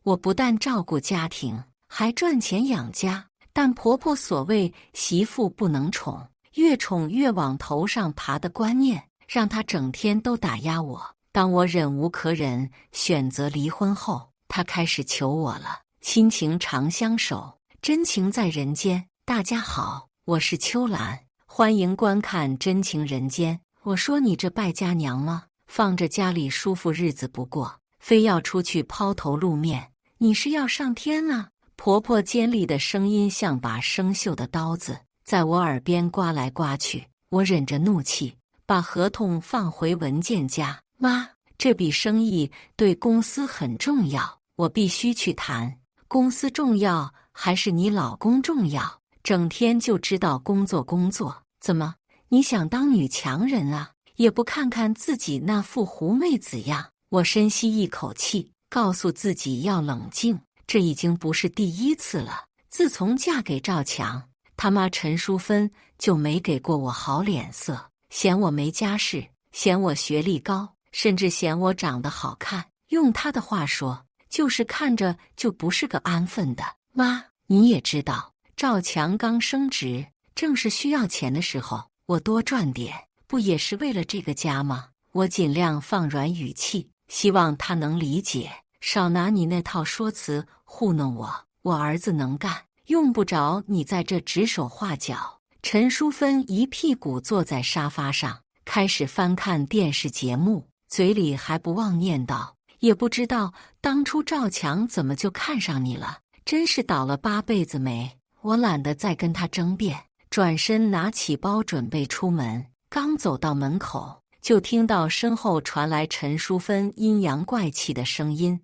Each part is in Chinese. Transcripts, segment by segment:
我不但照顾家庭，还赚钱养家。但婆婆所谓媳妇不能宠，越宠越往头上爬的观念，让她整天都打压我。当我忍无可忍，选择离婚后，她开始求我了。亲情长相守，真情在人间。大家好，我是秋兰，欢迎观看真情人间。我说你这败家娘吗？放着家里舒服日子不过，非要出去抛头露面，你是要上天啊？婆婆尖利的声音像把生锈的刀子，在我耳边刮来刮去。我忍着怒气，把合同放回文件夹。妈，这笔生意对公司很重要，我必须去谈。公司重要还是你老公重要？整天就知道工作工作，怎么你想当女强人啊？也不看看自己那副狐媚子样。我深吸一口气，告诉自己要冷静。这已经不是第一次了。自从嫁给赵强，他妈陈淑芬就没给过我好脸色，嫌我没家世，嫌我学历高，甚至嫌我长得好看。用他的话说，就是看着就不是个安分的。妈，你也知道，赵强刚升职，正是需要钱的时候，我多赚点，不也是为了这个家吗？我尽量放软语气，希望他能理解。少拿你那套说辞糊弄我，我儿子能干，用不着你在这指手画脚。陈淑芬一屁股坐在沙发上，开始翻看电视节目，嘴里还不忘念叨：也不知道当初赵强怎么就看上你了，真是倒了8辈子霉。我懒得再跟他争辩，转身拿起包准备出门。刚走到门口，就听到身后传来陈淑芬阴阳怪气的声音：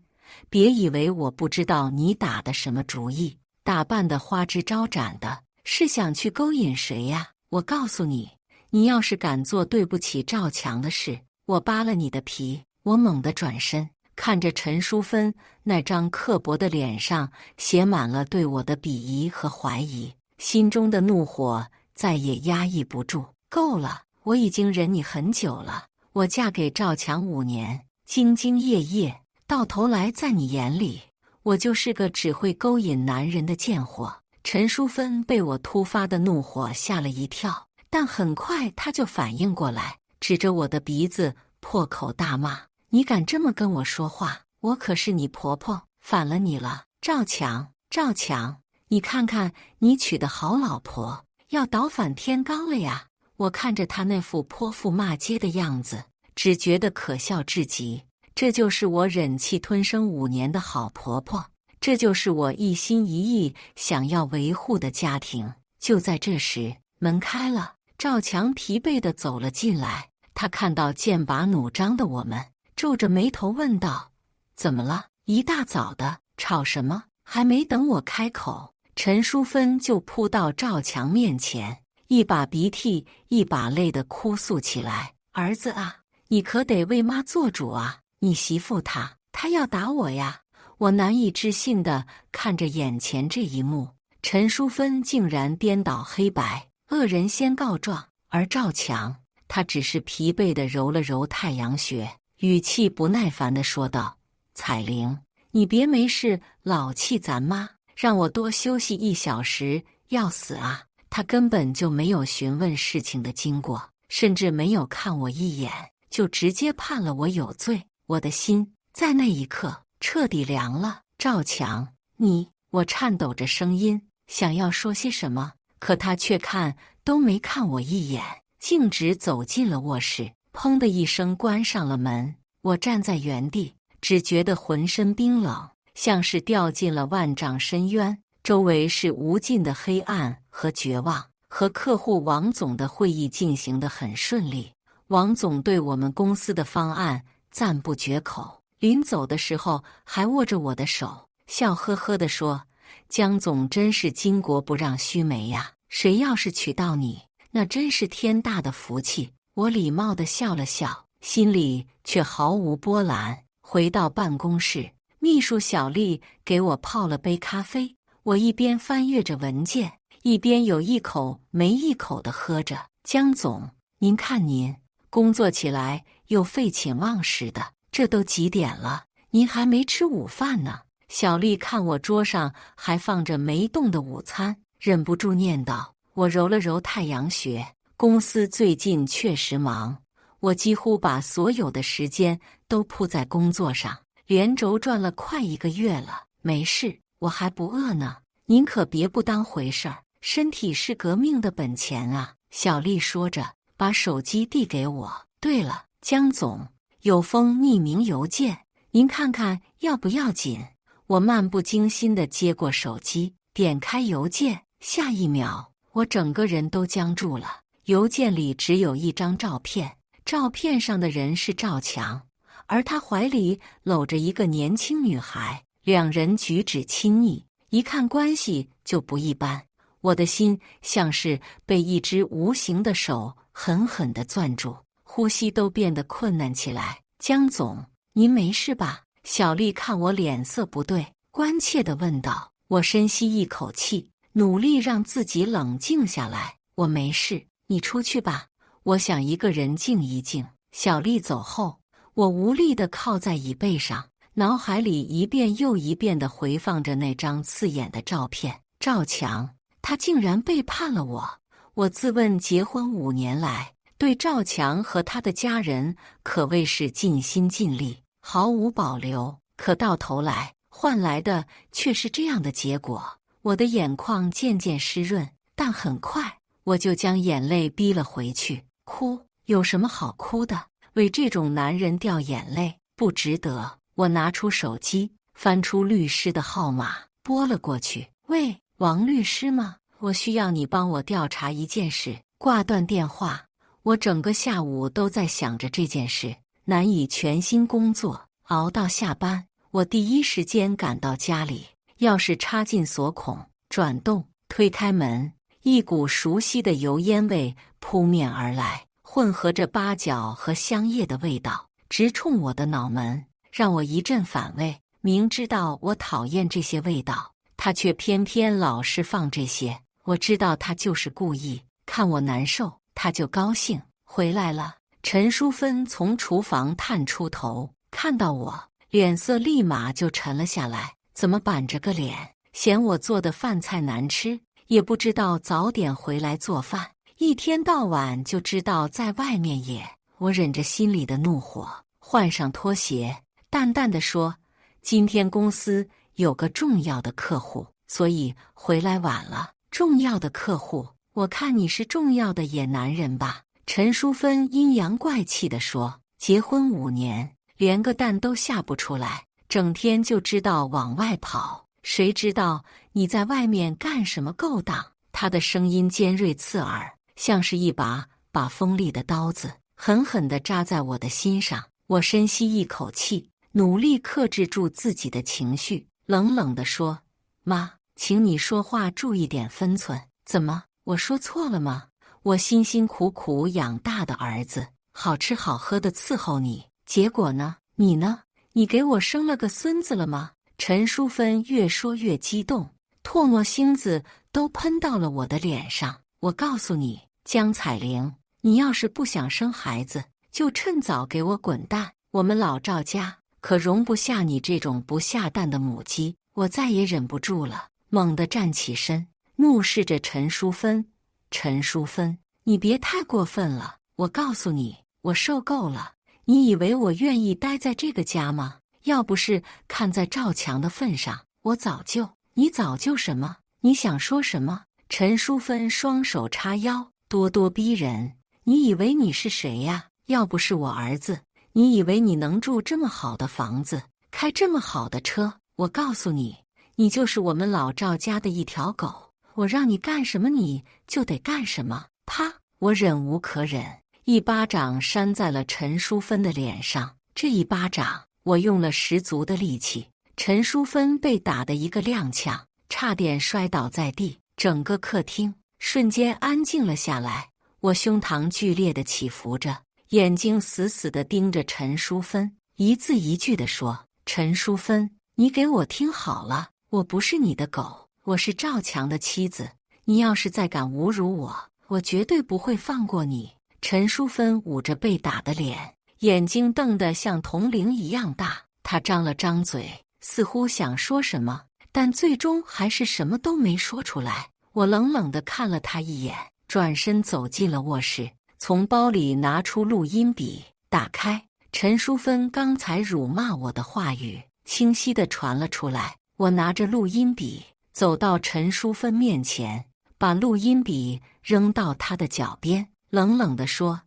别以为我不知道你打的什么主意，打扮的花枝招展的，是想去勾引谁呀？我告诉你，你要是敢做对不起赵强的事，我扒了你的皮。我猛地转身，看着陈淑芬那张刻薄的脸上写满了对我的鄙夷和怀疑，心中的怒火再也压抑不住。够了，我已经忍你很久了。我嫁给赵强5年，兢兢业业，到头来在你眼里，我就是个只会勾引男人的贱货。陈淑芬被我突发的怒火吓了一跳，但很快她就反应过来，指着我的鼻子破口大骂：你敢这么跟我说话？我可是你婆婆，反了你了。赵强，赵强，你看看你娶的好老婆，要倒反天罡了呀！我看着她那副泼妇骂街的样子，只觉得可笑至极。这就是我忍气吞声5年的好婆婆，这就是我一心一意想要维护的家庭。就在这时，门开了，赵强疲惫地走了进来。他看到剑拔弩张的我们，皱着眉头问道：怎么了？一大早的，吵什么？还没等我开口，陈淑芬就扑到赵强面前，一把鼻涕一把泪地哭诉起来：儿子啊，你可得为妈做主啊！你媳妇她要打我呀！我难以置信地看着眼前这一幕，陈淑芬竟然颠倒黑白，恶人先告状，而赵强他只是疲惫地揉了揉太阳穴，语气不耐烦地说道：彩玲，你别没事老气咱妈，让我多休息1小时要死啊！他根本就没有询问事情的经过，甚至没有看我一眼，就直接判了我有罪。我的心在那一刻彻底凉了。赵强，你……我颤抖着声音想要说些什么，可他却看都没看我一眼，径直走进了卧室，砰的一声关上了门。我站在原地，只觉得浑身冰冷，像是掉进了万丈深渊，周围是无尽的黑暗和绝望。和客户王总的会议进行得很顺利，王总对我们公司的方案赞不绝口，临走的时候还握着我的手，笑呵呵地说：江总真是巾帼不让须眉呀，谁要是娶到你，那真是天大的福气。我礼貌地笑了笑，心里却毫无波澜。回到办公室，秘书小丽给我泡了杯咖啡，我一边翻阅着文件，一边有一口没一口地喝着。江总，您看您工作起来又废寝忘食的，这都几点了，您还没吃午饭呢？小丽看我桌上还放着没动的午餐，忍不住念叨。我揉了揉太阳穴，公司最近确实忙，我几乎把所有的时间都扑在工作上，连轴转了快1个月了。没事，我还不饿呢，您可别不当回事儿，身体是革命的本钱啊。小丽说着，把手机递给我。对了，江总，有封匿名邮件，您看看要不要紧？我漫不经心地接过手机，点开邮件，下一秒，我整个人都僵住了。邮件里只有一张照片，照片上的人是赵强，而他怀里搂着一个年轻女孩，两人举止亲昵，一看关系就不一般。我的心像是被一只无形的手狠狠地攥住，呼吸都变得困难起来。江总，您没事吧？小丽看我脸色不对，关切地问道。我深吸一口气，努力让自己冷静下来。我没事，你出去吧，我想一个人静一静。小丽走后，我无力地靠在椅背上，脑海里一遍又一遍地回放着那张刺眼的照片。赵强，他竟然背叛了我！我自问结婚5年来，对赵强和他的家人可谓是尽心尽力，毫无保留。可到头来，换来的却是这样的结果。我的眼眶渐渐湿润，但很快我就将眼泪逼了回去。哭有什么好哭的？为这种男人掉眼泪不值得。我拿出手机，翻出律师的号码，拨了过去。喂，王律师吗？我需要你帮我调查一件事。挂断电话，我整个下午都在想着这件事，难以全心工作。熬到下班，我第一时间赶到家里，钥匙插进锁孔，转动，推开门，一股熟悉的油烟味扑面而来，混合着八角和香叶的味道，直冲我的脑门，让我一阵反胃。明知道我讨厌这些味道，他却偏偏老是放这些。我知道他就是故意，看我难受，他就高兴。回来了。陈淑芬从厨房探出头，看到我，脸色立马就沉了下来。怎么板着个脸？嫌我做的饭菜难吃，也不知道早点回来做饭，一天到晚就知道在外面野。我忍着心里的怒火，换上拖鞋，淡淡的说：今天公司有个重要的客户，所以回来晚了。重要的客户？我看你是重要的野男人吧？陈淑芬阴阳怪气地说。结婚5年，连个蛋都下不出来，整天就知道往外跑，谁知道你在外面干什么勾当？他的声音尖锐刺耳，像是一把锋利的刀子，狠狠地扎在我的心上。我深吸一口气，努力克制住自己的情绪，冷冷地说：妈，请你说话注意点分寸。怎么，我说错了吗？我辛辛苦苦养大的儿子，好吃好喝的伺候你，结果呢？你呢？你给我生了个孙子了吗？陈淑芬越说越激动，唾沫星子都喷到了我的脸上。我告诉你，江彩玲，你要是不想生孩子，就趁早给我滚蛋！我们老赵家可容不下你这种不下蛋的母鸡！我再也忍不住了，猛地站起身，怒视着陈淑芬。陈淑芬，你别太过分了！我告诉你，我受够了。你以为我愿意待在这个家吗？要不是看在赵强的份上，我早就……你早就什么？你想说什么？陈淑芬双手叉腰，咄咄逼人。你以为你是谁呀？要不是我儿子，你以为你能住这么好的房子，开这么好的车？我告诉你，你就是我们老赵家的一条狗。我让你干什么你就得干什么！啪！我忍无可忍，一巴掌扇在了陈淑芬的脸上。这一巴掌，我用了10足的力气，陈淑芬被打得一个踉跄，差点摔倒在地。整个客厅瞬间安静了下来，我胸膛剧烈地起伏着，眼睛死死地盯着陈淑芬，一字一句地说：陈淑芬，你给我听好了，我不是你的狗，我是赵强的妻子，你要是再敢侮辱我，我绝对不会放过你！陈淑芬捂着被打的脸，眼睛瞪得像铜铃一样大，她张了张嘴，似乎想说什么，但最终还是什么都没说出来。我冷冷地看了他一眼，转身走进了卧室，从包里拿出录音笔，打开。陈淑芬刚才辱骂我的话语清晰地传了出来。我拿着录音笔走到陈淑芬面前，把录音笔扔到她的脚边，冷冷地说：“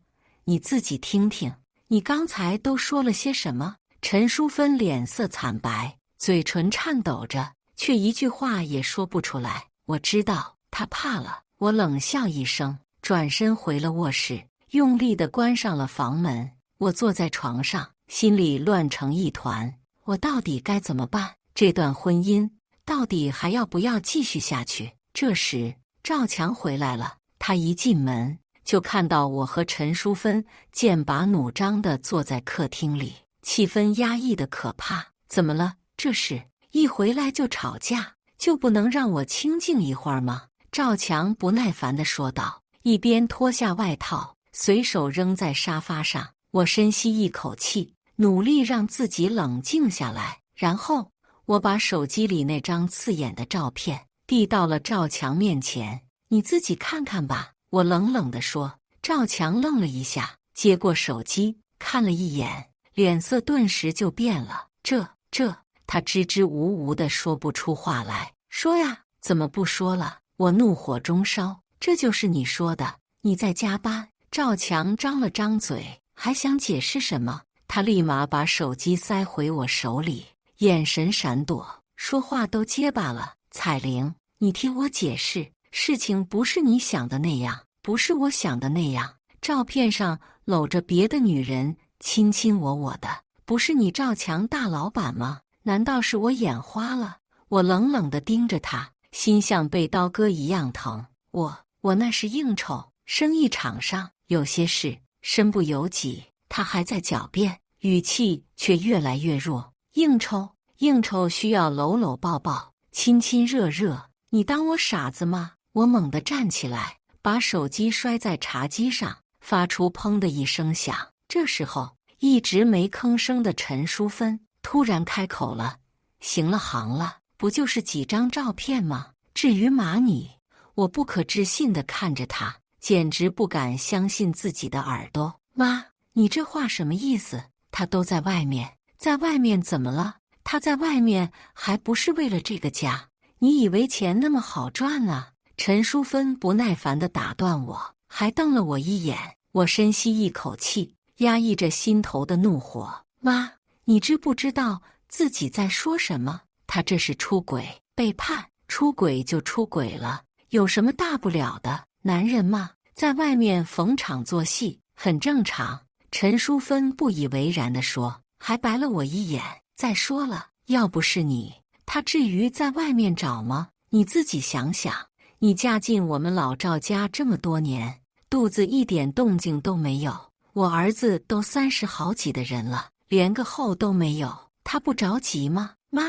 你自己听听，你刚才都说了些什么？”陈淑芬脸色惨白，嘴唇颤抖着，却一句话也说不出来。我知道她怕了，我冷笑一声，转身回了卧室，用力地关上了房门。我坐在床上，心里乱成一团。我到底该怎么办？这段婚姻到底还要不要继续下去？这时，赵强回来了。他一进门就看到我和陈淑芬剑拔弩张地坐在客厅里，气氛压抑得可怕。怎么了？这是一回来就吵架，就不能让我清静一会儿吗？赵强不耐烦地说道，一边脱下外套，随手扔在沙发上。我深吸一口气，努力让自己冷静下来，然后我把手机里那张刺眼的照片递到了赵强面前。你自己看看吧，我冷冷地说。赵强愣了一下，接过手机看了一眼，脸色顿时就变了。他支支吾吾地说不出话来。说呀，怎么不说了？我怒火中烧。这就是你说的，你在加班？赵强张了张嘴，还想解释什么，他立马把手机塞回我手里，眼神闪躲，说话都结巴了。彩玲，你听我解释，事情不是你想的那样，不是我想的那样。照片上搂着别的女人，亲亲我我的，不是你赵强大老板吗？难道是我眼花了？我冷冷地盯着他，心像被刀割一样疼。我那是应酬，生意场上有些事身不由己。他还在狡辩，语气却越来越弱。应酬需要搂搂抱抱，亲亲热热，你当我傻子吗？我猛地站起来，把手机摔在茶几上，发出砰的一声响。这时候，一直没吭声的陈淑芬突然开口了：“行了行了，不就是几张照片吗？至于骂你？”我不可置信地看着他，简直不敢相信自己的耳朵。妈，你这话什么意思？他都在外面，在外面怎么了？他在外面还不是为了这个家？你以为钱那么好赚啊？陈淑芬不耐烦地打断我，还瞪了我一眼。我深吸一口气，压抑着心头的怒火。妈，你知不知道自己在说什么？他这是出轨、背叛，出轨就出轨了，有什么大不了的？男人嘛，在外面逢场作戏很正常。陈淑芬不以为然地说，还白了我一眼。再说了，要不是你，他至于在外面找吗？你自己想想，你嫁进我们老赵家这么多年，肚子一点动静都没有，我儿子都30好几的人了，连个后都没有，他不着急吗？妈，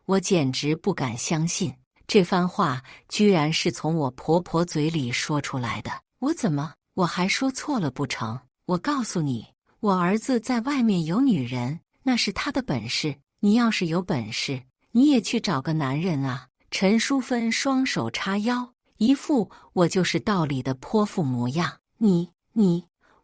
我简直不敢相信，这番话居然是从我婆婆嘴里说出来的。我还说错了不成？我告诉你，我儿子在外面有女人，那是他的本事，你要是有本事，你也去找个男人啊！陈淑芬双手叉腰，一副我就是道理的泼妇模样。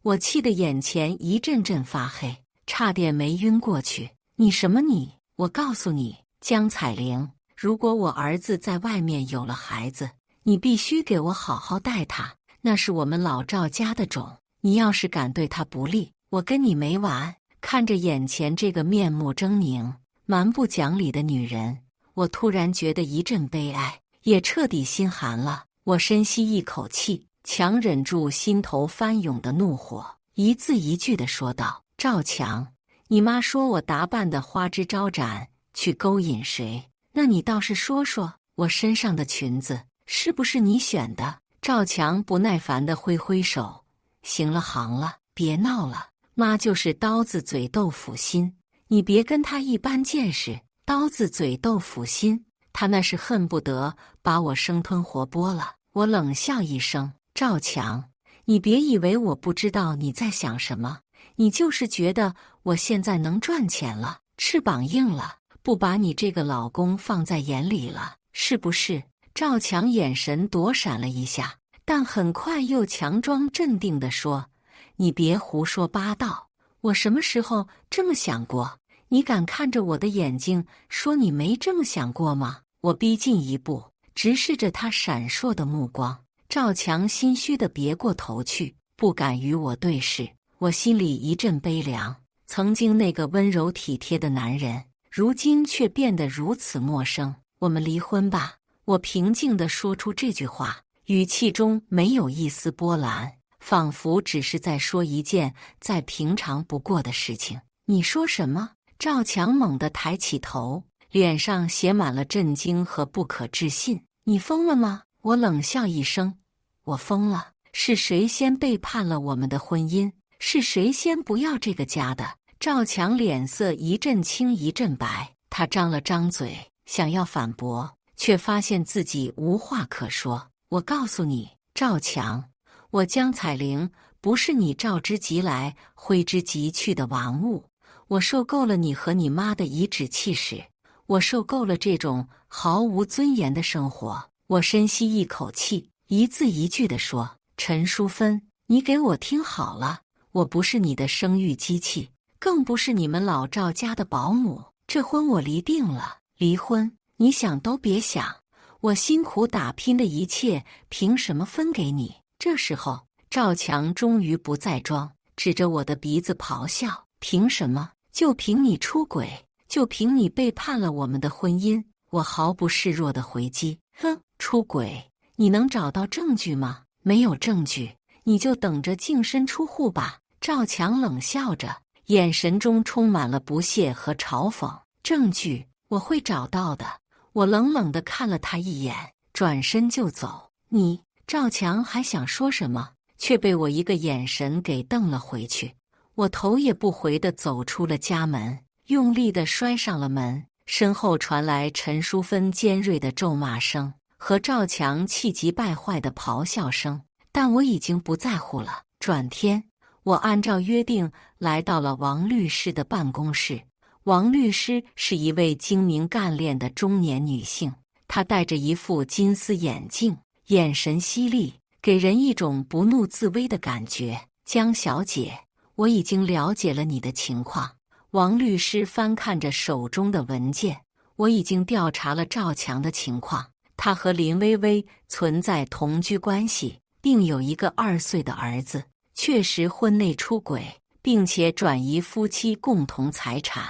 我气得眼前一阵阵发黑，差点没晕过去。你什么你？我告诉你，江彩玲，如果我儿子在外面有了孩子，你必须给我好好待他，那是我们老赵家的种。你要是敢对他不利，我跟你没完！看着眼前这个面目狰狞、蛮不讲理的女人，我突然觉得一阵悲哀，也彻底心寒了。我深吸一口气，强忍住心头翻涌的怒火，一字一句地说道：“赵强，你妈说我打扮得花枝招展，去勾引谁？那你倒是说说，我身上的裙子是不是你选的？”赵强不耐烦地挥挥手：“行了行了，别闹了，妈就是刀子嘴豆腐心，你别跟她一般见识。刀子嘴豆腐心，她那是恨不得把我生吞活剥了。”我冷笑一声：“赵强，你别以为我不知道你在想什么，你就是觉得我现在能赚钱了，翅膀硬了，不把你这个老公放在眼里了，是不是？赵强眼神躲闪了一下，但很快又强装镇定地说：“你别胡说八道，我什么时候这么想过？你敢看着我的眼睛说你没这么想过吗？”我逼近一步，直视着他闪烁的目光。赵强心虚地别过头去，不敢与我对视。我心里一阵悲凉，曾经那个温柔体贴的男人，如今却变得如此陌生。我们离婚吧。我平静地说出这句话，语气中没有一丝波澜，仿佛只是在说一件再平常不过的事情。你说什么？赵强猛地抬起头，脸上写满了震惊和不可置信。你疯了吗？我冷笑一声，我疯了。是谁先背叛了我们的婚姻？是谁先不要这个家的？赵强脸色一阵青一阵白，他张了张嘴，想要反驳，却发现自己无话可说。我告诉你，赵强，我江彩玲不是你召之即来挥之即去的玩物。我受够了你和你妈的颐指气使，我受够了这种毫无尊严的生活。我深吸一口气，一字一句地说：“陈淑芬，你给我听好了，我不是你的生育机器，更不是你们老赵家的保姆。这婚我离定了，离婚你想都别想。我辛苦打拼的一切，凭什么分给你？”这时候，赵强终于不再装，指着我的鼻子咆哮：“凭什么？就凭你出轨，就凭你背叛了我们的婚姻！”我毫不示弱地回击：“哼，出轨？你能找到证据吗？没有证据，你就等着净身出户吧。”赵强冷笑着，眼神中充满了不屑和嘲讽。证据我会找到的。我冷冷地看了他一眼，转身就走。你，赵强还想说什么，却被我一个眼神给瞪了回去。我头也不回地走出了家门，用力地摔上了门，身后传来陈淑芬尖锐的咒骂声和赵强气急败坏的咆哮声，但我已经不在乎了。转天，我按照约定来到了王律师的办公室。王律师是一位精明干练的中年女性，她戴着一副金丝眼镜，眼神犀利，给人一种不怒自威的感觉。江小姐，我已经了解了你的情况。王律师翻看着手中的文件，我已经调查了赵强的情况，他和林薇薇存在同居关系，并有一个2岁的儿子，确实婚内出轨，并且转移夫妻共同财产。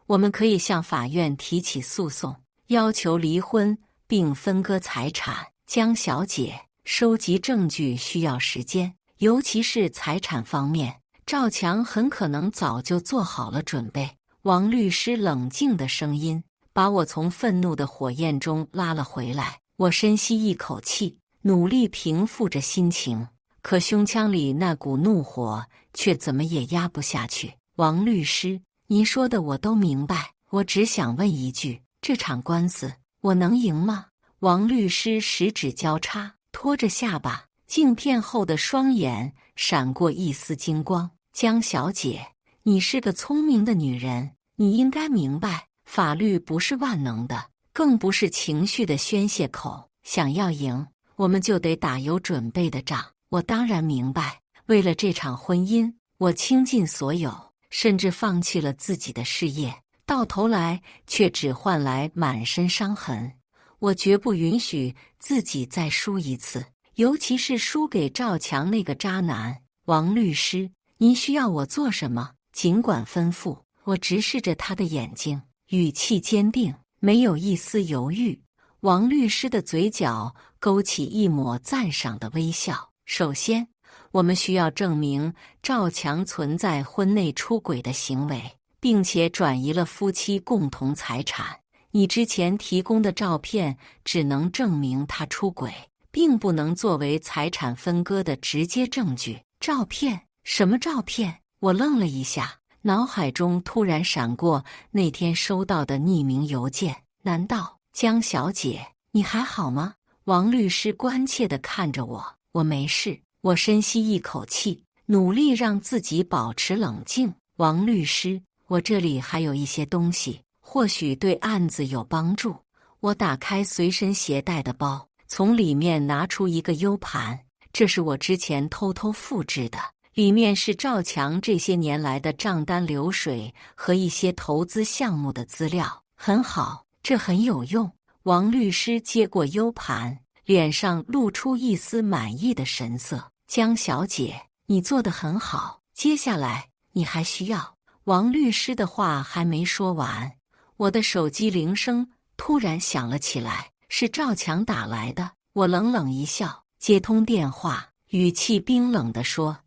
我们可以向法院提起诉讼，要求离婚并分割财产。江小姐，收集证据需要时间，尤其是财产方面，赵强很可能早就做好了准备。王律师冷静的声音把我从愤怒的火焰中拉了回来。我深吸一口气，努力平复着心情，可胸腔里那股怒火却怎么也压不下去。王律师，您说的我都明白，我只想问一句，这场官司我能赢吗？王律师十指交叉，托着下巴，镜片后的双眼闪过一丝金光。江小姐，你是个聪明的女人，你应该明白，法律不是万能的，更不是情绪的宣泄口。想要赢，我们就得打有准备的仗。我当然明白，为了这场婚姻，我倾尽所有，甚至放弃了自己的事业，到头来却只换来满身伤痕。我绝不允许自己再输一次，尤其是输给赵强那个渣男。王律师，您需要我做什么？尽管吩咐。我直视着他的眼睛，语气坚定，没有一丝犹豫。王律师的嘴角勾起一抹赞赏的微笑。首先，我们需要证明赵强存在婚内出轨的行为，并且转移了夫妻共同财产。你之前提供的照片只能证明他出轨，并不能作为财产分割的直接证据。照片？什么照片？我愣了一下，脑海中突然闪过那天收到的匿名邮件。难道江小姐，你还好吗？王律师关切地看着我。我没事。我深吸一口气，努力让自己保持冷静。王律师，我这里还有一些东西，或许对案子有帮助。我打开随身携带的包，从里面拿出一个 U 盘，这是我之前偷偷复制的，里面是赵强这些年来的账单流水和一些投资项目的资料。很好，这很有用。王律师接过 U 盘，脸上露出一丝满意的神色。江小姐，你做得很好，接下来你还需要……王律师的话还没说完，我的手机铃声突然响了起来，是赵强打来的。我冷冷一笑，接通电话，语气冰冷地说：“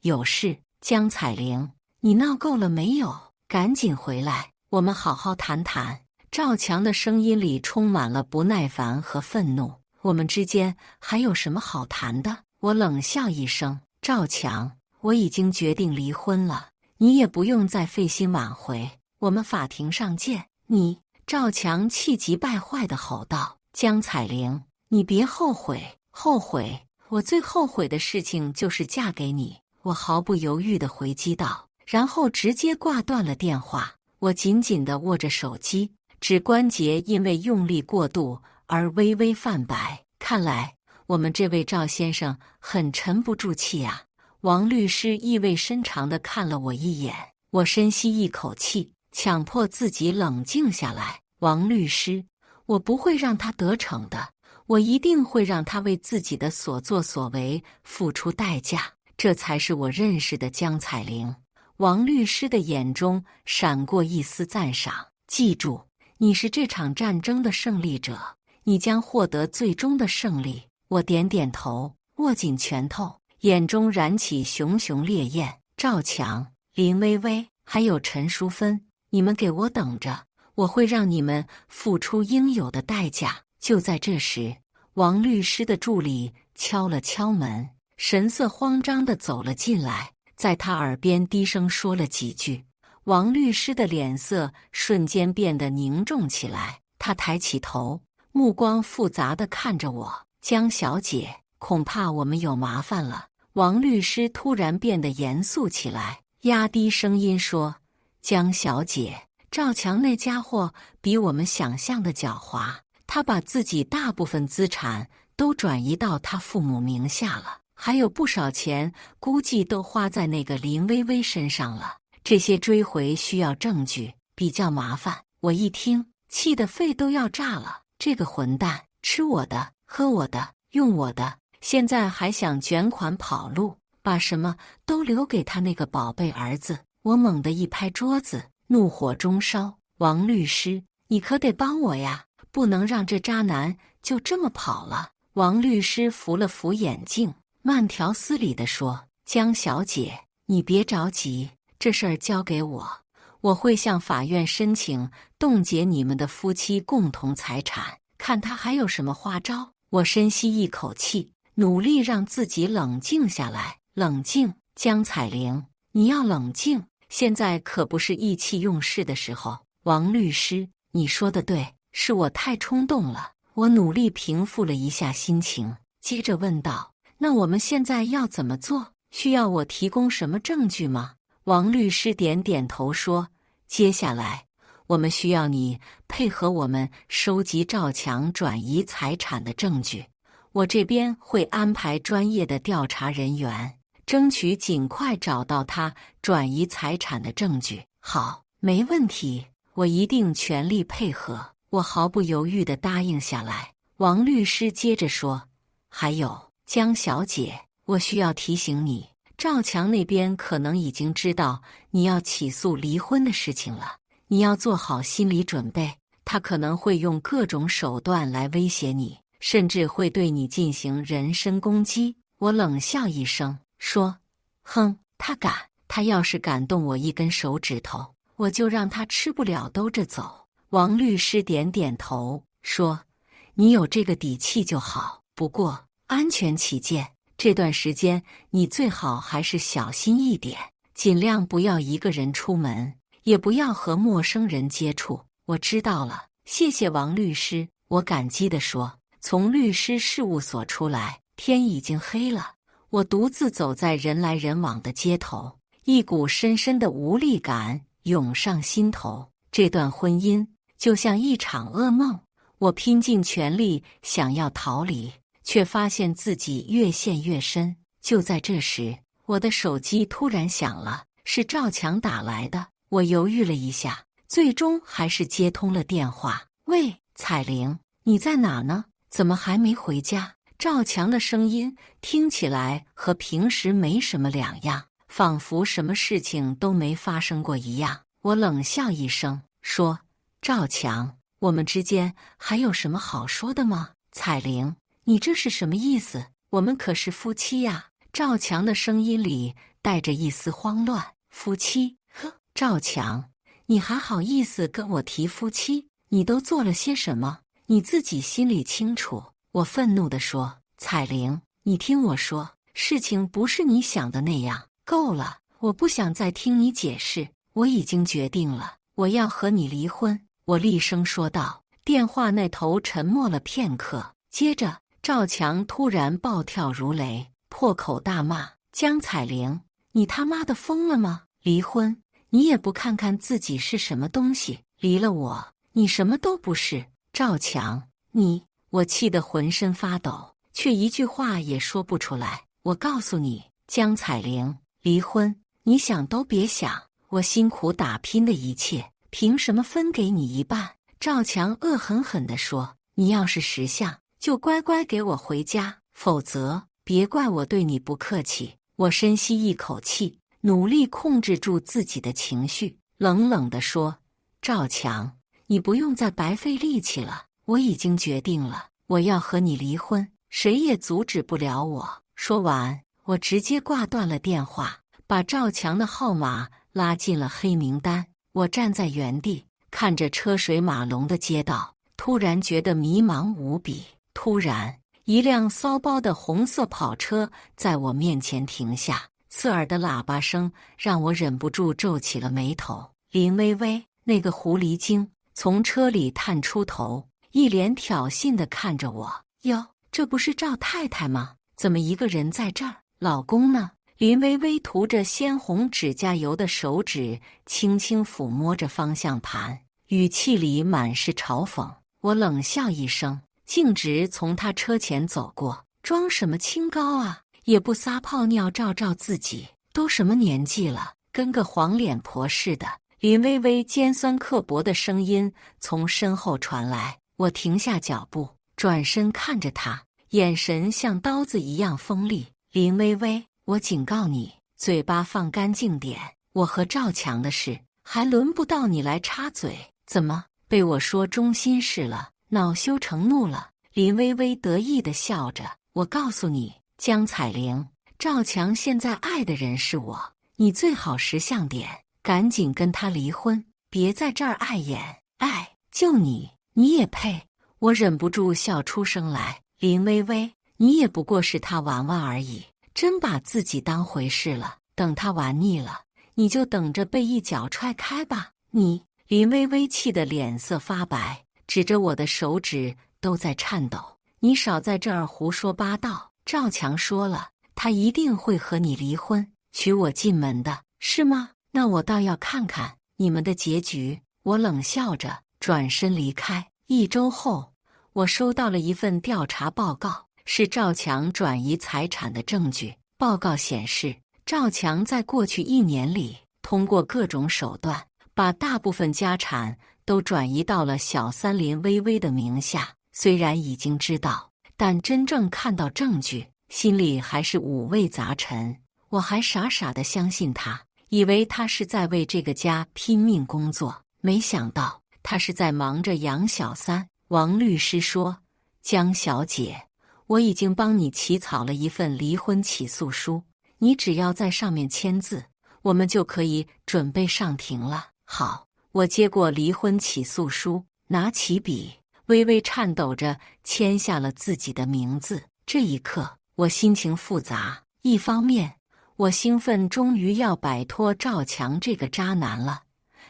有事，江彩玲，你闹够了没有？赶紧回来，我们好好谈谈。”赵强的声音里充满了不耐烦和愤怒。我们之间还有什么好谈的？我冷笑一声：“赵强，我已经决定离婚了，你也不用再费心挽回，我们法庭上见。”你……赵强气急败坏地吼道：“江彩玲，你别后悔，后悔！我最后悔的事情就是嫁给你。”我毫不犹豫地回击道，然后直接挂断了电话。我紧紧地握着手机，指关节因为用力过度而微微泛白。看来我们这位赵先生很沉不住气啊。王律师意味深长地看了我一眼，我深吸一口气，强迫自己冷静下来。王律师，我不会让他得逞的，我一定会让他为自己的所作所为付出代价，这才是我认识的江彩玲。王律师的眼中闪过一丝赞赏，记住，你是这场战争的胜利者，你将获得最终的胜利。我点点头，握紧拳头，眼中燃起熊熊烈焰。赵强、林薇薇还有陈淑芬，你们给我等着，我会让你们付出应有的代价。就在这时，王律师的助理敲了敲门，神色慌张地走了进来，在他耳边低声说了几句。王律师的脸色瞬间变得凝重起来，他抬起头，目光复杂地看着我：“江小姐，恐怕我们有麻烦了。”王律师突然变得严肃起来，压低声音说：“江小姐，赵强那家伙比我们想象的狡猾，他把自己大部分资产都转移到他父母名下了，还有不少钱估计都花在那个林薇薇身上了。这些追回需要证据，比较麻烦。”我一听，气得肺都要炸了。这个混蛋，吃我的，喝我的，用我的，现在还想卷款跑路，把什么都留给他那个宝贝儿子。我猛地一拍桌子，怒火中烧：“王律师，你可得帮我呀，不能让这渣男就这么跑了。”王律师扶了扶眼镜，慢条斯理地说：“江小姐，你别着急，这事儿交给我，我会向法院申请冻结你们的夫妻共同财产，看他还有什么花招。”我深吸一口气，努力让自己冷静下来。冷静，江彩玲，你要冷静，现在可不是意气用事的时候。王律师，你说的对，是我太冲动了。我努力平复了一下心情，接着问道：“那我们现在要怎么做？需要我提供什么证据吗？”王律师点点头说：“接下来我们需要你配合我们收集赵强转移财产的证据，我这边会安排专业的调查人员，争取尽快找到他转移财产的证据。”“好，没问题，我一定全力配合。”我毫不犹豫地答应下来。王律师接着说：“还有，江小姐，我需要提醒你，赵强那边可能已经知道你要起诉离婚的事情了，你要做好心理准备，他可能会用各种手段来威胁你，甚至会对你进行人身攻击。”我冷笑一声说：“哼，他敢！他要是敢动我一根手指头，我就让他吃不了兜着走。”王律师点点头说：“你有这个底气就好，不过安全起见，这段时间你最好还是小心一点，尽量不要一个人出门，也不要和陌生人接触。”“我知道了，谢谢王律师。”我感激地说。从律师事务所出来，天已经黑了。我独自走在人来人往的街头，一股深深的无力感涌上心头。这段婚姻就像一场噩梦，我拼尽全力想要逃离，却发现自己越陷越深。就在这时，我的手机突然响了，是赵强打来的。我犹豫了一下，最终还是接通了电话。喂，彩玲，你在哪呢？怎么还没回家？赵强的声音听起来和平时没什么两样，仿佛什么事情都没发生过一样。我冷笑一声，说：赵强，我们之间还有什么好说的吗？彩玲，你这是什么意思？我们可是夫妻呀！赵强的声音里带着一丝慌乱。夫妻？呵，赵强，你还好意思跟我提夫妻？你都做了些什么？你自己心里清楚。我愤怒地说：彩玲，你听我说，事情不是你想的那样。够了，我不想再听你解释，我已经决定了，我要和你离婚。我厉声说道。电话那头沉默了片刻，接着赵强突然暴跳如雷，破口大骂：江彩玲，你他妈的疯了吗？离婚？你也不看看自己是什么东西，离了我，你什么都不是。赵强，你……我气得浑身发抖，却一句话也说不出来。我告诉你，江彩玲，离婚，你想都别想，我辛苦打拼的一切，凭什么分给你一半？赵强恶狠狠地说：你要是识相，就乖乖给我回家，否则别怪我对你不客气。我深吸一口气，努力控制住自己的情绪，冷冷地说：赵强，你不用再白费力气了，我已经决定了，我要和你离婚，谁也阻止不了我。说完，我直接挂断了电话，把赵强的号码拉进了黑名单。我站在原地，看着车水马龙的街道，突然觉得迷茫无比。突然，一辆骚包的红色跑车在我面前停下，刺耳的喇叭声让我忍不住皱起了眉头。林薇薇，那个狐狸精，从车里探出头，一脸挑衅地看着我。哟，这不是赵太太吗？怎么一个人在这儿？老公呢？林薇薇涂着鲜红指甲油的手指轻轻抚摸着方向盘，语气里满是嘲讽。我冷笑一声，径直从她车前走过。装什么清高啊？也不撒泡尿照照自己，都什么年纪了，跟个黄脸婆似的。林薇薇尖酸刻薄的声音从身后传来，我停下脚步，转身看着她，眼神像刀子一样锋利。林薇薇，我警告你，嘴巴放干净点，我和赵强的事还轮不到你来插嘴。怎么，被我说中心事了，恼羞成怒了？林薇薇得意地笑着。我告诉你，江彩玲，赵强现在爱的人是我，你最好识相点，赶紧跟他离婚，别在这儿碍眼。哎，就你也配？我忍不住笑出声来。林薇薇，你也不过是他玩玩而已，真把自己当回事了。等他玩腻了，你就等着被一脚踹开吧。你……林薇薇气得脸色发白，指着我的手指都在颤抖。你少在这儿胡说八道！赵强说了，他一定会和你离婚，娶我进门的，是吗？那我倒要看看你们的结局。我冷笑着转身离开。1周后，我收到了一份调查报告，是赵强转移财产的证据。报告显示，赵强在过去1年里，通过各种手段，把大部分家产都转移到了小三林薇薇的名下。虽然已经知道，但真正看到证据，心里还是五味杂陈。我还傻傻地相信他，以为他是在为这个家拼命工作，没想到他是在忙着养小三。王律师说：江小姐，我已经帮你起草了一份离婚起诉书，你只要在上面签字，我们就可以准备上庭了。好，我接过离婚起诉书，拿起笔，微微颤抖着签下了自己的名字。这一刻，我心情复杂。一方面，我兴奋终于要摆脱赵强这个渣男了；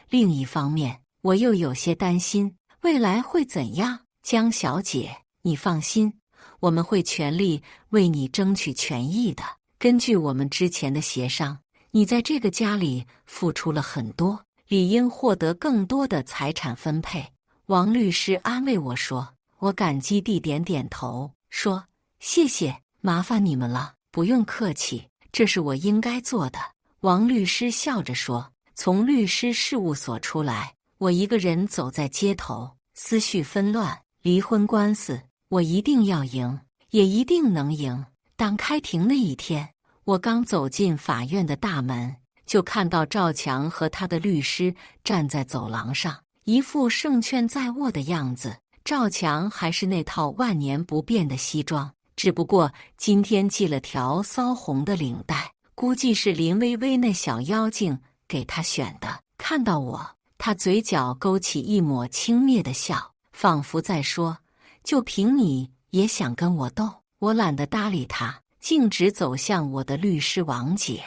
另一方面，我又有些担心未来会怎样。江小姐，你放心，我们会全力为你争取权益的。根据我们之前的协商，你在这个家里付出了很多，理应获得更多的财产分配。王律师安慰我说。我感激地点点头，说：谢谢，麻烦你们了。不用客气，这是我应该做的。王律师笑着说。从律师事务所出来，我一个人走在街头，思绪纷乱。离婚官司，我一定要赢，也一定能赢。当开庭那一天，我刚走进法院的大门，就看到赵强和他的律师站在走廊上，一副胜券在握的样子。赵强还是那套万年不变的西装，只不过今天系了条骚红的领带，估计是林薇薇那小妖精给他选的。看到我，他嘴角勾起一抹轻蔑的笑，仿佛在说：就凭你也想跟我斗？我懒得搭理他，径直走向我的律师王姐。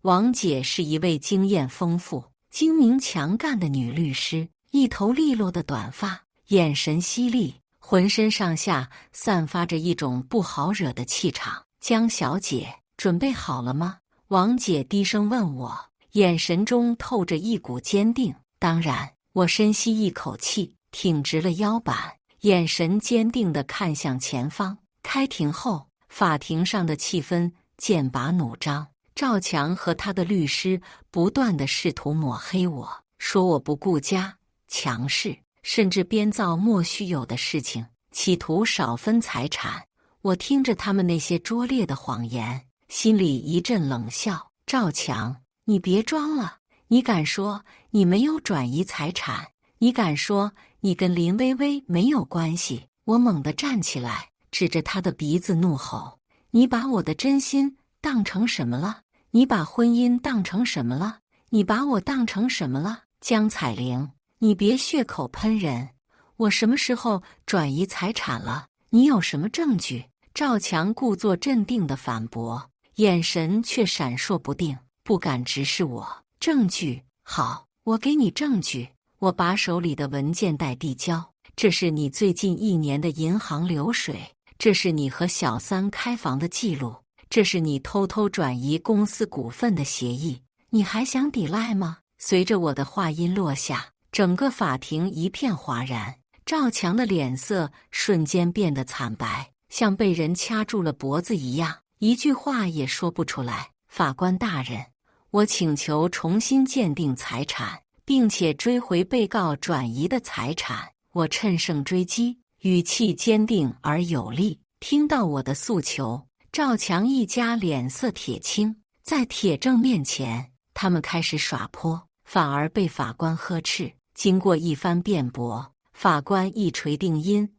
王姐是一位经验丰富、精明强干的女律师，一头利落的短发，眼神犀利，浑身上下散发着一种不好惹的气场。江小姐，准备好了吗？王姐低声问我，眼神中透着一股坚定。当然，我深吸一口气，挺直了腰板，眼神坚定地看向前方。开庭后，法庭上的气氛剑拔弩张。赵强和他的律师不断地试图抹黑我，说我不顾家、强势，甚至编造莫须有的事情，企图少分财产。我听着他们那些拙劣的谎言，心里一阵冷笑。赵强，你别装了，你敢说你没有转移财产？你敢说你跟林薇薇没有关系？我猛地站起来，指着他的鼻子怒吼：你把我的真心当成什么了？你把婚姻当成什么了？你把我当成什么了？江彩玲，你别血口喷人！我什么时候转移财产了？你有什么证据？赵强故作镇定地反驳，眼神却闪烁不定，不敢直视我。证据？好，我给你证据。我把手里的文件袋递交，这是你最近1年的银行流水，这是你和小三开房的记录，这是你偷偷转移公司股份的协议，你还想抵赖吗？随着我的话音落下，整个法庭一片哗然。赵强的脸色瞬间变得惨白，像被人掐住了脖子一样，一句话也说不出来。法官大人，我请求重新鉴定财产，并且追回被告转移的财产。我乘胜追击，语气坚定而有力。听到我的诉求，赵强一家脸色铁青，在铁证面前，他们开始耍泼，反而被法官呵斥。经过一番辩驳，法官一锤定音，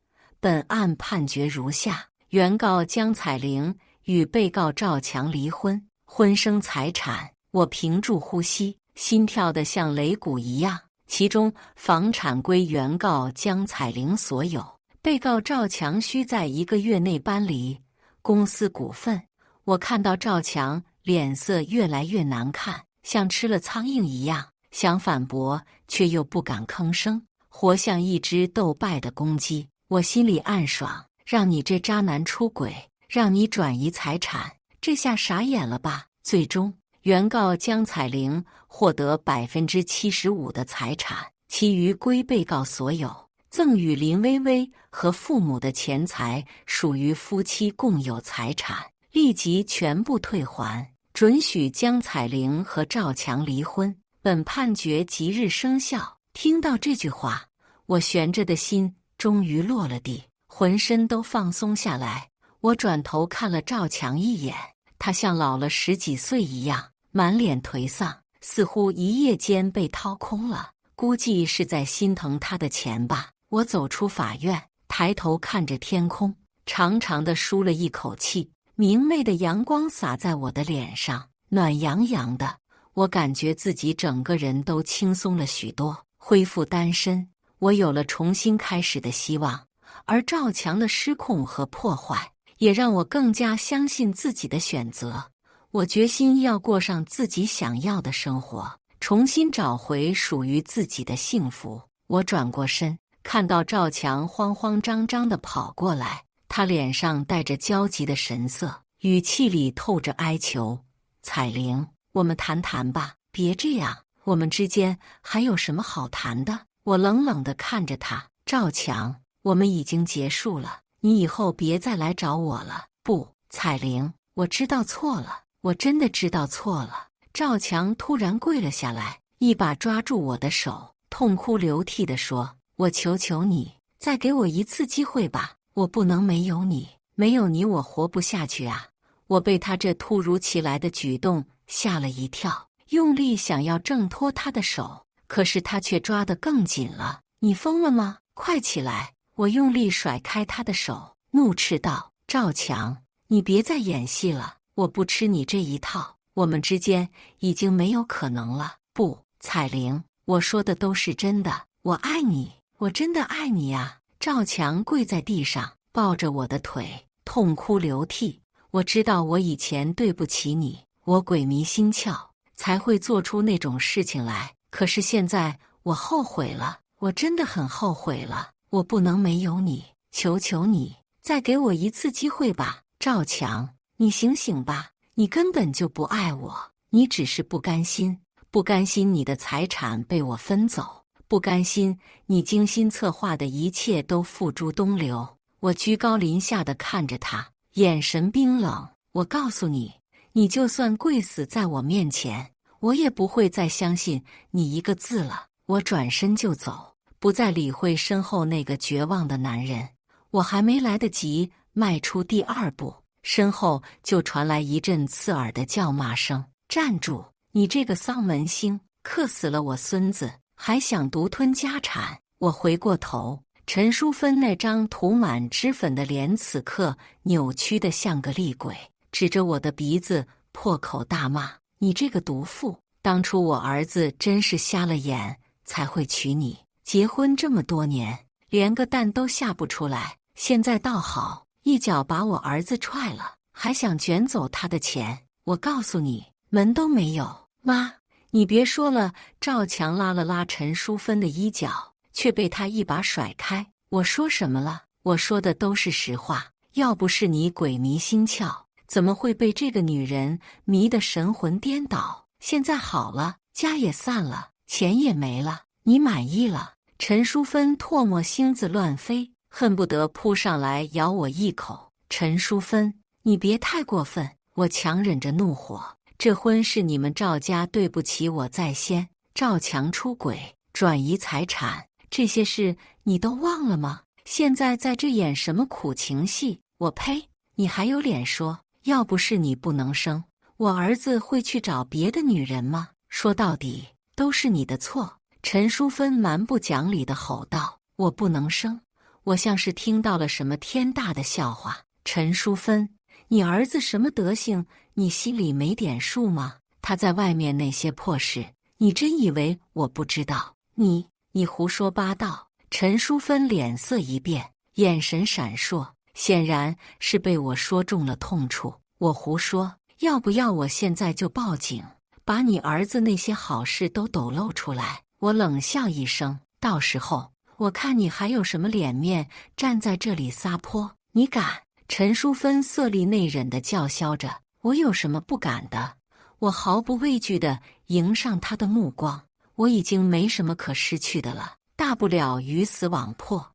本案判决如下：原告江彩玲与被告赵强离婚，婚生财产。我屏住呼吸，心跳得像擂鼓一样。其中房产归原告江彩玲所有，被告赵强需在1个月内搬离公司股份。我看到赵强脸色越来越难看，像吃了苍蝇一样，想反驳却又不敢吭声，活像一只斗败的公鸡。我心里暗爽，让你这渣男出轨，让你转移财产，这下傻眼了吧？最终，原告江彩玲获得75%的财产，其余归被告所有。赠与林薇薇和父母的钱财属于夫妻共有财产，立即全部退还，准许江彩玲和赵强离婚。本判决即日生效。听到这句话，我悬着的心终于落了地，浑身都放松下来。我转头看了赵强一眼，他像老了10几岁一样，满脸颓丧，似乎一夜间被掏空了，估计是在心疼他的钱吧。我走出法院，抬头看着天空，长长的舒了一口气。明媚的阳光洒在我的脸上，暖洋洋的，我感觉自己整个人都轻松了许多。恢复单身，我有了重新开始的希望，而赵强的失控和破坏也让我更加相信自己的选择。我决心要过上自己想要的生活，重新找回属于自己的幸福。我转过身，看到赵强慌慌张张地跑过来，他脸上带着焦急的神色，语气里透着哀求：彩玲，我们谈谈吧，别这样。我们之间还有什么好谈的？我冷冷地看着他。赵强，我们已经结束了，你以后别再来找我了。不，彩玲，我知道错了，我真的知道错了。赵强突然跪了下来，一把抓住我的手，痛哭流涕地说：“我求求你，再给我一次机会吧，我不能没有你，没有你我活不下去啊！”我被他这突如其来的举动吓了一跳，用力想要挣脱他的手，可是他却抓得更紧了。你疯了吗？快起来！我用力甩开他的手，怒斥道：“赵强，你别再演戏了，我不吃你这一套，我们之间已经没有可能了。”不，彩玲，我说的都是真的，我爱你，我真的爱你啊！赵强跪在地上，抱着我的腿，痛哭流涕。我知道我以前对不起你，我鬼迷心窍，才会做出那种事情来。可是现在我后悔了，我真的很后悔了。我不能没有你，求求你，再给我一次机会吧。赵强，你醒醒吧，你根本就不爱我，你只是不甘心，不甘心你的财产被我分走，不甘心你精心策划的一切都付诸东流。我居高临下地看着他，眼神冰冷。我告诉你，你就算跪死在我面前，我也不会再相信你一个字了。我转身就走，不再理会身后那个绝望的男人。我还没来得及迈出第二步，身后就传来一阵刺耳的叫骂声：“站住！你这个丧门星，克死了我孙子，还想独吞家产！”我回过头，陈淑芬那张涂满脂粉的脸此刻扭曲得像个厉鬼，指着我的鼻子破口大骂：“你这个毒妇！当初我儿子真是瞎了眼才会娶你，结婚这么多年连个蛋都下不出来，现在倒好，一脚把我儿子踹了，还想卷走他的钱，我告诉你，门都没有！”妈，你别说了。赵强拉了拉陈淑芬的衣角，却被他一把甩开。我说什么了？我说的都是实话。要不是你鬼迷心窍，怎么会被这个女人迷得神魂颠倒？现在好了，家也散了，钱也没了，你满意了？陈淑芬唾沫星子乱飞，恨不得扑上来咬我一口。陈淑芬，你别太过分！我强忍着怒火，这婚是你们赵家对不起我在先，赵强出轨、转移财产，这些事你都忘了吗？现在在这演什么苦情戏？我呸！你还有脸说？要不是你不能生，我儿子会去找别的女人吗？说到底都是你的错！陈淑芬蛮不讲理地吼道：“我不能生？”我像是听到了什么天大的笑话。陈淑芬，你儿子什么德行，你心里没点数吗？他在外面那些破事，你真以为我不知道？你胡说八道！陈淑芬脸色一变，眼神闪烁，显然是被我说中了痛处。我胡说？要不要我现在就报警，把你儿子那些好事都抖露出来？我冷笑一声，到时候我看你还有什么脸面站在这里撒泼？你敢？陈淑芬色厉内荏地叫嚣着。我有什么不敢的？我毫不畏惧地迎上他的目光。我已经没什么可失去的了，大不了鱼死网破。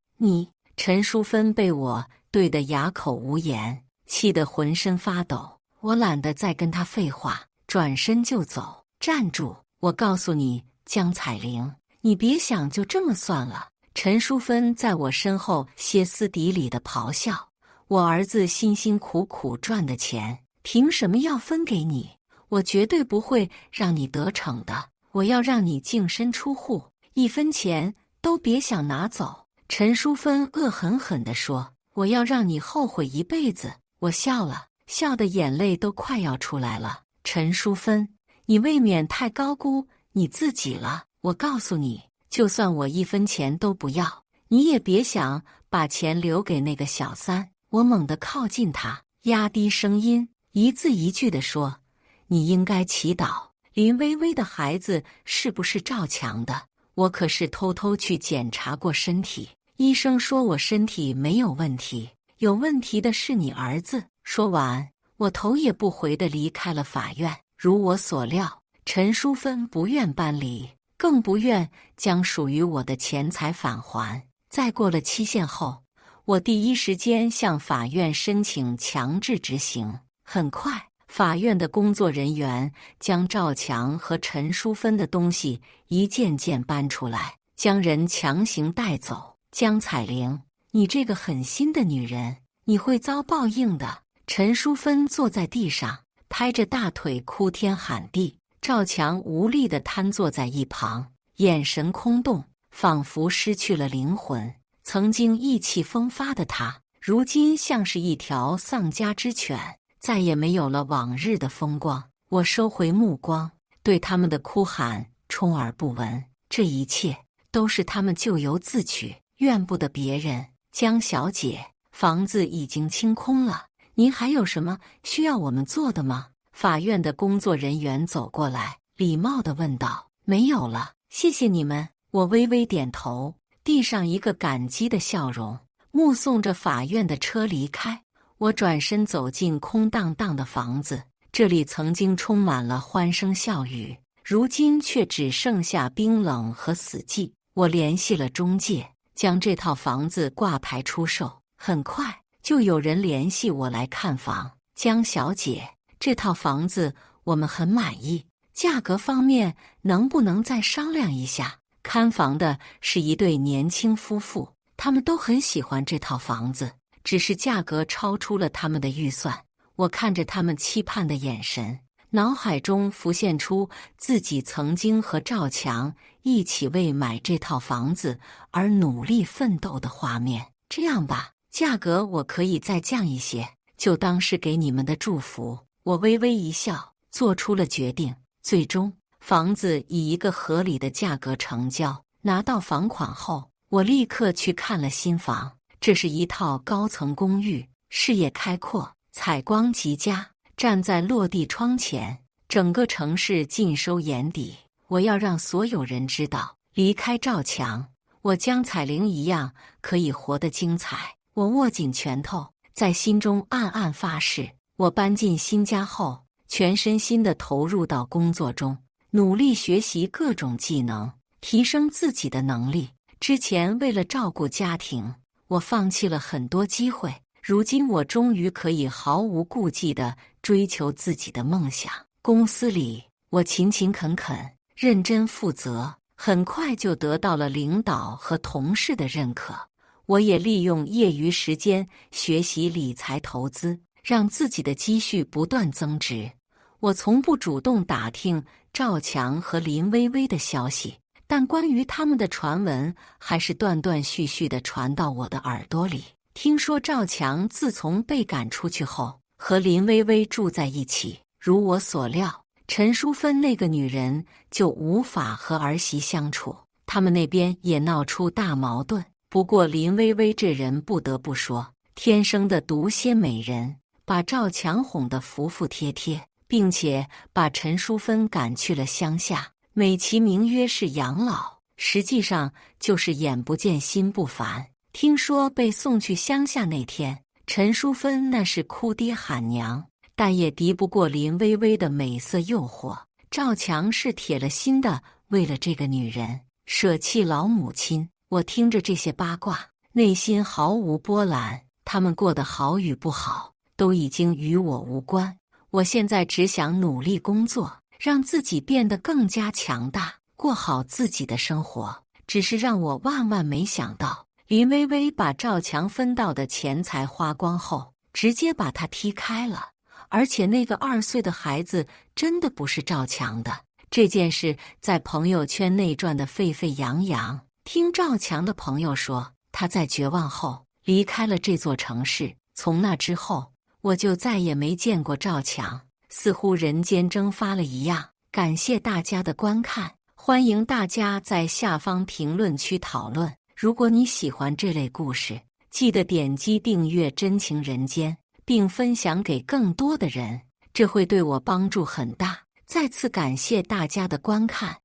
陈淑芬被我对得哑口无言，气得浑身发抖。我懒得再跟他废话，转身就走。站住！我告诉你，江彩玲，你别想就这么算了。陈淑芬在我身后歇斯底里地咆哮：“我儿子辛辛苦苦赚的钱，凭什么要分给你？我绝对不会让你得逞的！我要让你净身出户，一分钱都别想拿走！”陈淑芬恶狠狠地说：“我要让你后悔一辈子！”我笑了，笑得眼泪都快要出来了。陈淑芬，你未免太高估你自己了。我告诉你，就算我一分钱都不要，你也别想把钱留给那个小三。我猛地靠近他，压低声音，一字一句地说：“你应该祈祷林薇薇的孩子是不是赵强的？我可是偷偷去检查过身体，医生说我身体没有问题，有问题的是你儿子。”说完，我头也不回地离开了法院。如我所料，陈淑芬不愿搬离，更不愿将属于我的钱财返还。在过了期限后，我第一时间向法院申请强制执行。很快，法院的工作人员将赵强和陈淑芬的东西一件件搬出来，将人强行带走。江彩玲，你这个狠心的女人，你会遭报应的。陈淑芬坐在地上，拍着大腿哭天喊地。赵强无力地瘫坐在一旁，眼神空洞，仿佛失去了灵魂。曾经意气风发的他，如今像是一条丧家之犬，再也没有了往日的风光。我收回目光，对他们的哭喊充耳不闻。这一切都是他们咎由自取，怨不得别人。江小姐，房子已经清空了，您还有什么需要我们做的吗？法院的工作人员走过来，礼貌地问道。没有了，谢谢你们。我微微点头，递上一个感激的笑容，目送着法院的车离开。我转身走进空荡荡的房子，这里曾经充满了欢声笑语，如今却只剩下冰冷和死寂。我联系了中介，将这套房子挂牌出售，很快就有人联系我来看房。江小姐，这套房子我们很满意，价格方面能不能再商量一下？看房的是一对年轻夫妇，他们都很喜欢这套房子，只是价格超出了他们的预算。我看着他们期盼的眼神，脑海中浮现出自己曾经和赵强一起为买这套房子而努力奋斗的画面。这样吧，价格我可以再降一些，就当是给你们的祝福。我微微一笑，做出了决定。最终，房子以一个合理的价格成交。拿到房款后，我立刻去看了新房。这是一套高层公寓，视野开阔，采光极佳。站在落地窗前，整个城市尽收眼底。我要让所有人知道，离开赵强，我江彩玲一样可以活得精彩。我握紧拳头，在心中暗暗发誓。我搬进新家后，全身心地投入到工作中，努力学习各种技能，提升自己的能力。之前为了照顾家庭，我放弃了很多机会，如今我终于可以毫无顾忌地追求自己的梦想。公司里，我勤勤恳恳，认真负责，很快就得到了领导和同事的认可。我也利用业余时间学习理财投资，让自己的积蓄不断增值。我从不主动打听赵强和林薇薇的消息，但关于他们的传闻还是断断续续地传到我的耳朵里。听说赵强自从被赶出去后，和林薇薇住在一起。如我所料，陈淑芬那个女人就无法和儿媳相处，他们那边也闹出大矛盾。不过林薇薇这人不得不说，天生的毒仙美人，把赵强哄得服服帖帖，并且把陈淑芬赶去了乡下，美其名曰是养老，实际上就是眼不见心不烦。听说被送去乡下那天，陈淑芬那是哭爹喊娘，但也敌不过林薇薇的美色诱惑。赵强是铁了心的为了这个女人舍弃老母亲。我听着这些八卦，内心毫无波澜，他们过得好与不好都已经与我无关。我现在只想努力工作，让自己变得更加强大，过好自己的生活。只是让我万万没想到，林薇薇把赵强分到的钱财花光后，直接把他踢开了。而且那个2岁的孩子真的不是赵强的。这件事在朋友圈内转得沸沸扬扬。听赵强的朋友说，他在绝望后离开了这座城市。从那之后，我就再也没见过赵强，似乎人间蒸发了一样。感谢大家的观看，欢迎大家在下方评论区讨论。如果你喜欢这类故事，记得点击订阅真情人间，并分享给更多的人，这会对我帮助很大。再次感谢大家的观看。